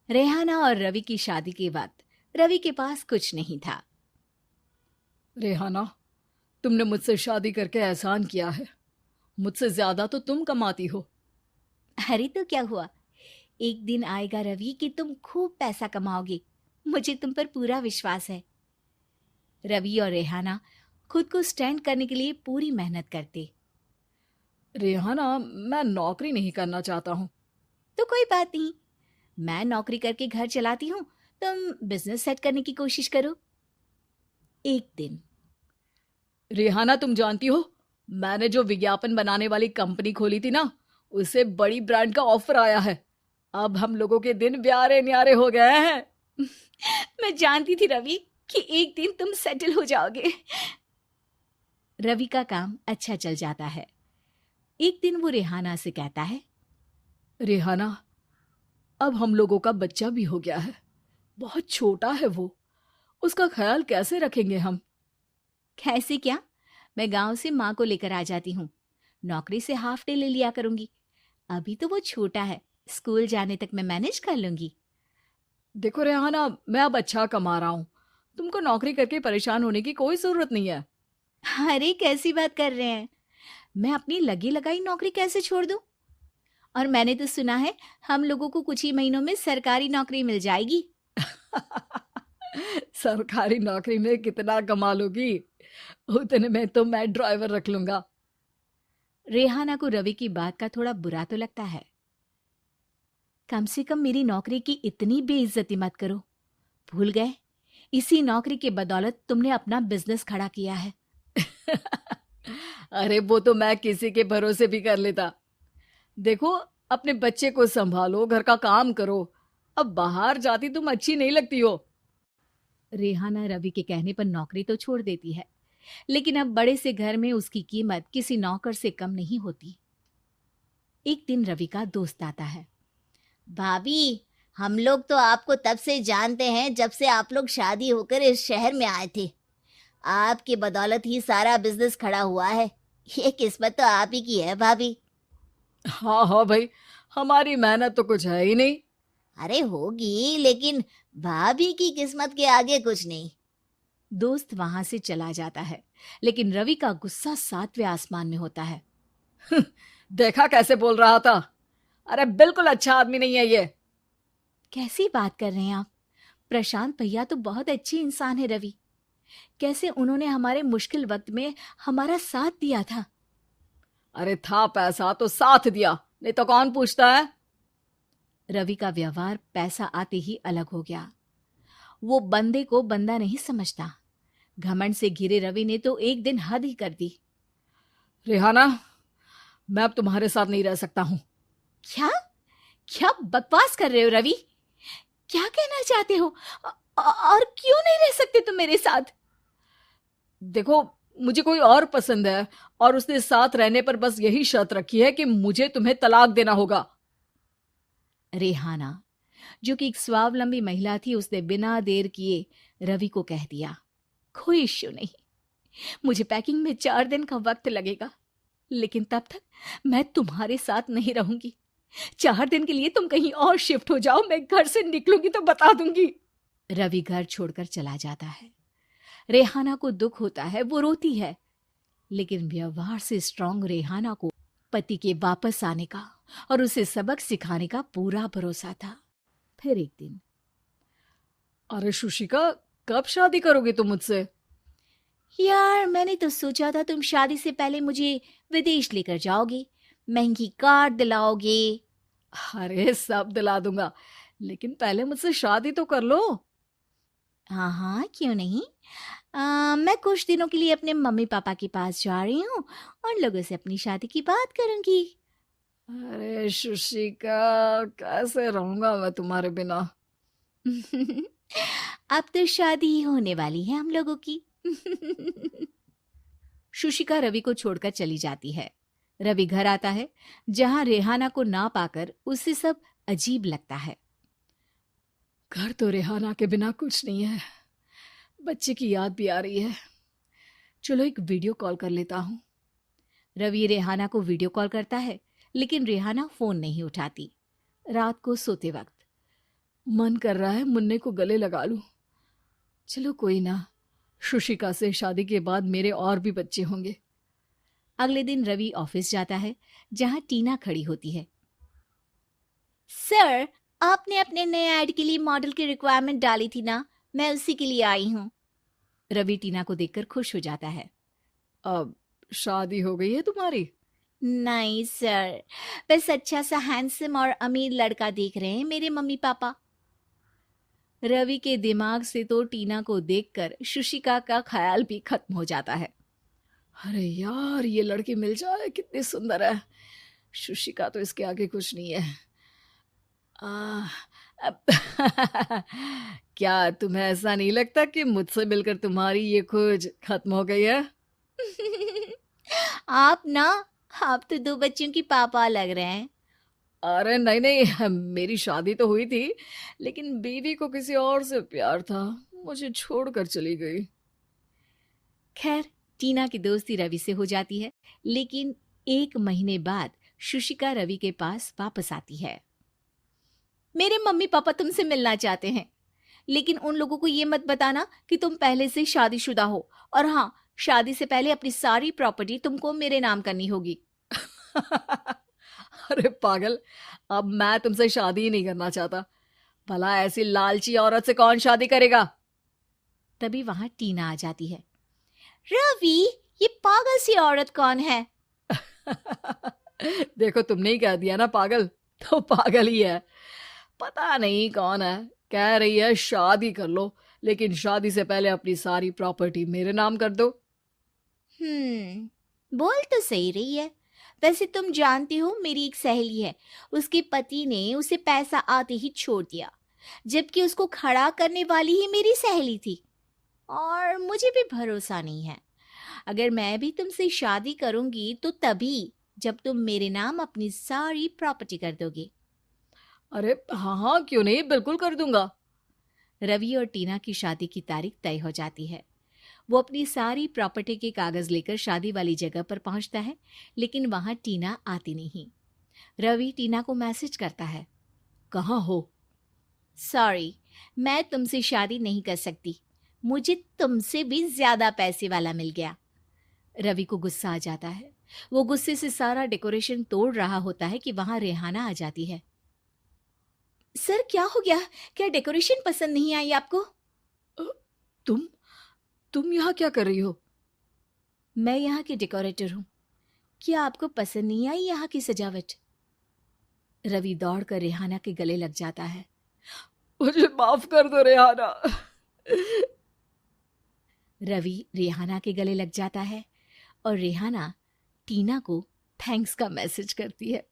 रेहाना और रवि की शादी के वक्त रवि के पास कुछ नहीं था। रेहाना, तुमने मुझसे शादी करके एहसान किया है। मुझसे ज्यादा तो तुम कमाती हो। अरे तो क्या हुआ, एक दिन आएगा रवि कि तुम खूब पैसा कमाओगे। मुझे तुम पर पूरा विश्वास है। रवि और रेहाना खुद को स्टैंड करने के लिए पूरी मेहनत करते। रेहाना, मैं नौकरी नहीं करना चाहता हूँ। तो कोई बात नहीं, मैं नौकरी करके घर चलाती हूँ, तुम बिजनेस सेट करने की कोशिश करो। एक दिन रेहाना, तुम जानती हो, मैंने जो विज्ञापन बनाने वाली कंपनी खोली थी ना, उसे बड़ी ब्रांड का ऑफर आया है। अब हम लोगों के दिन ब्यारे न्यारे हो गए हैं। मैं जानती थी रवि कि एक दिन तुम सेटल हो जाओगे। रवि का काम अच्छा चल जाता है। एक दिन वो रेहाना से कहता है, रेहाना, अब हम लोगों का बच्चा भी हो गया है। बहुत छोटा है वो। उसका ख्याल कैसे रखेंगे हम? कैसे क्या, मैं गांव से माँ को लेकर आ जाती हूँ। नौकरी से हाफ डे ले लिया करूंगी। अभी तो वो छोटा है, स्कूल जाने तक मैं मैनेज कर लूंगी। देखो रेहाना, मैं अब अच्छा कमा रहा हूँ। तुमको नौकरी करके परेशान होने की कोई जरूरत नहीं है। अरे कैसी बात कर रहे हैं, मैं अपनी लगी लगाई नौकरी कैसे छोड़ दूं? और मैंने तो सुना है हम लोगों को कुछ ही महीनों में सरकारी नौकरी मिल जाएगी। सरकारी नौकरी में कितना कमा लोगी? उतने में तो मैं ड्राइवर रख लूंगा। रेहाना को रवि की बात का थोड़ा बुरा तो लगता है। कम से कम मेरी नौकरी की इतनी बेइज्जती मत करो। भूल गए, इसी नौकरी के बदौलत तुमने अपना बिजनेस खड़ा किया है। अरे वो तो मैं किसी के भरोसे भी कर लेता। देखो, अपने बच्चे को संभालो, घर का काम करो। अब बाहर जाती तुम अच्छी नहीं लगती हो। रेहाना रवि के कहने पर नौकरी तो छोड़ देती है, लेकिन अब बड़े से घर में उसकी कीमत किसी नौकर से कम नहीं होती। एक दिन रवि का दोस्त आता है। भाभी, हम लोग तो आपको तब से जानते हैं जब से आप लोग शादी होकर इस शहर में आए थे। आपकी बदौलत ही सारा बिजनेस खड़ा हुआ है। ये किस्मत तो आप ही की है भाभी। हाँ हाँ भाई, हमारी मेहनत तो कुछ है ही नहीं। अरे होगी, लेकिन भाभी की किस्मत के आगे कुछ नहीं। दोस्त वहां से चला जाता है, लेकिन रवि का गुस्सा सातवें आसमान में होता है। देखा कैसे बोल रहा था? अरे बिल्कुल अच्छा आदमी नहीं है ये। कैसी बात कर रहे हैं आप? प्रशांत भैया तो बहुत अच्छे इंसान है रवि। कैसे उन्होंने हमारे मुश्किल वक्त में हमारा साथ दिया था। अरे था पैसा तो साथ दिया, नहीं तो कौन पूछता है? रवि का व्यवहार पैसा आते ही अलग हो गया। वो बंदे को बंदा नहीं समझता। घमंड से घिरे रवि ने तो एक दिन हद ही कर दी। रेहाना, मैं अब तुम्हारे साथ नहीं रह सकता हूँ। क्या क्या बकवास कर रहे हो रवि? क्या कहना चाहते हो? और क्यों नहीं रह सकते तुम मेरे साथ? देखो, मुझे कोई और पसंद है, और उसने साथ रहने पर बस यही शर्त रखी है कि मुझे तुम्हें तलाक देना होगा। रेहाना, जो कि एक स्वावलंबी महिला थी, उसने बिना देर किए रवि को कह दिया, कोई इश्यू नहीं, मुझे पैकिंग में 4 दिन का वक्त लगेगा, लेकिन तब तक मैं तुम्हारे साथ नहीं रहूंगी। 4 दिन के लिए तुम कहीं और शिफ्ट हो जाओ, मैं घर से निकलूंगी तो बता दूंगी। रवि घर छोड़कर चला जाता है। रेहाना को दुख होता है, वो रोती है, लेकिन व्यवहार से स्ट्रांग रेहाना को पति के वापस आने का और उसे सबक सिखाने का पूरा भरोसा था। फिर एक दिन, अरे शुशिका, कब शादी करोगे तुम मुझसे? यार मैंने तो सोचा था तुम शादी से पहले मुझे विदेश लेकर जाओगे, महंगी कार दिलाओगे। अरे सब दिला दूंगा, लेकिन पहले मुझसे शादी तो कर लो। हाँ हाँ, क्यों नहीं। मैं कुछ दिनों के लिए अपने मम्मी पापा के पास जा रही हूँ और लोगों से अपनी शादी की बात करूंगी। अरे शुशिका, कैसे रहूंगा मैं तुम्हारे बिना? अब तो शादी ही होने वाली है हम लोगों की। शुशिका रवि को छोड़कर चली जाती है। रवि घर आता है, जहां रेहाना को ना पाकर उसे सब अजीब लगता है। घर तो रेहाना के बिना कुछ नहीं है। बच्चे की याद भी आ रही है। चलो एक वीडियो कॉल कर लेता हूँ। रवि रेहाना को वीडियो कॉल करता है, लेकिन रेहाना फोन नहीं उठाती। रात को सोते वक्त मन कर रहा है मुन्ने को गले लगा लूं। चलो कोई ना, शुशिका से शादी के बाद मेरे और भी बच्चे होंगे। अगले दिन रवि ऑफिस जाता है, जहां टीना खड़ी होती है। सर, आपने अपने नए ऐड के लिए मॉडल की रिक्वायरमेंट डाली थी ना, मैं उसी के लिए आई हूँ। रवि टीना को देखकर खुश हो जाता है। अब शादी हो गई है तुम्हारी? नहीं सर, बस अच्छा सा हैंडसम और अमीर लड़का देख रहे हैं मेरे मम्मी पापा। रवि के दिमाग से तो टीना को देखकर शुशिका का ख्याल भी खत्म हो जाता है। अरे यार, ये लड़की मिल जाए कितनी सुंदर है। शुशिका तो इसके आगे कुछ नहीं है। आ, अब क्या तुम्हें ऐसा नहीं लगता कि मुझसे मिलकर तुम्हारी ये खोज खत्म हो गई है? आप ना, आप तो 2 बच्चों की पापा लग रहे हैं। अरे नहीं नहीं, मेरी शादी तो हुई थी, लेकिन बीवी को किसी और से प्यार था, मुझे छोड़कर चली गई। खैर, टीना की दोस्ती रवि से हो जाती है, लेकिन 1 महीने बाद शुशिका रवि के पास वापस आती है। मेरे मम्मी पापा तुमसे मिलना चाहते हैं, लेकिन उन लोगों को ये मत बताना कि तुम पहले से शादीशुदा हो, और हाँ, शादी से पहले अपनी सारी प्रॉपर्टी तुमको मेरे नाम करनी होगी। अरे पागल, अब मैं तुमसे शादी ही नहीं करना चाहता। भला ऐसी लालची औरत से कौन शादी करेगा? तभी वहां टीना आ जाती है। रवि, ये पागल सी औरत कौन है? देखो, तुमने ही कह दिया ना पागल, तो पागल ही है। पता नहीं कौन है, कह रही है शादी कर लो, लेकिन शादी से पहले अपनी सारी प्रॉपर्टी मेरे नाम कर दो। बोल तो सही रही है। वैसे तुम जानती हो, मेरी एक सहेली है, उसके पति ने उसे पैसा आते ही छोड़ दिया, जबकि उसको खड़ा करने वाली ही मेरी सहेली थी। और मुझे भी भरोसा नहीं है। अगर मैं भी तुमसे शादी करूंगी तो तभी, जब तुम मेरे नाम अपनी सारी प्रॉपर्टी कर दोगे। अरे हाँ हाँ, क्यों नहीं, बिल्कुल कर दूंगा। रवि और टीना की शादी की तारीख तय हो जाती है। वो अपनी सारी प्रॉपर्टी के कागज लेकर शादी वाली जगह पर पहुंचता है, लेकिन वहां टीना आती नहीं। रवि टीना को मैसेज करता है। कहाँ हो? सॉरी, मैं तुमसे शादी नहीं कर सकती, मुझे तुमसे भी ज्यादा पैसे वाला मिल गया। रवि को गुस्सा आ जाता है। वो गुस्से से सारा डेकोरेशन तोड़ रहा होता है कि वहां रेहाना आ जाती है। सर, क्या हो गया? क्या डेकोरेशन पसंद नहीं आई आपको? अ, तुम यहाँ क्या कर रही हो? मैं यहाँ की डेकोरेटर हूँ। क्या आपको पसंद नहीं आई यहाँ की सजावट? रवि दौड़कर रेहाना के गले लग जाता है। मुझे माफ कर दो रेहाना। रवि रेहाना के गले लग जाता है और रेहाना टीना को थैंक्स का मैसेज करती है।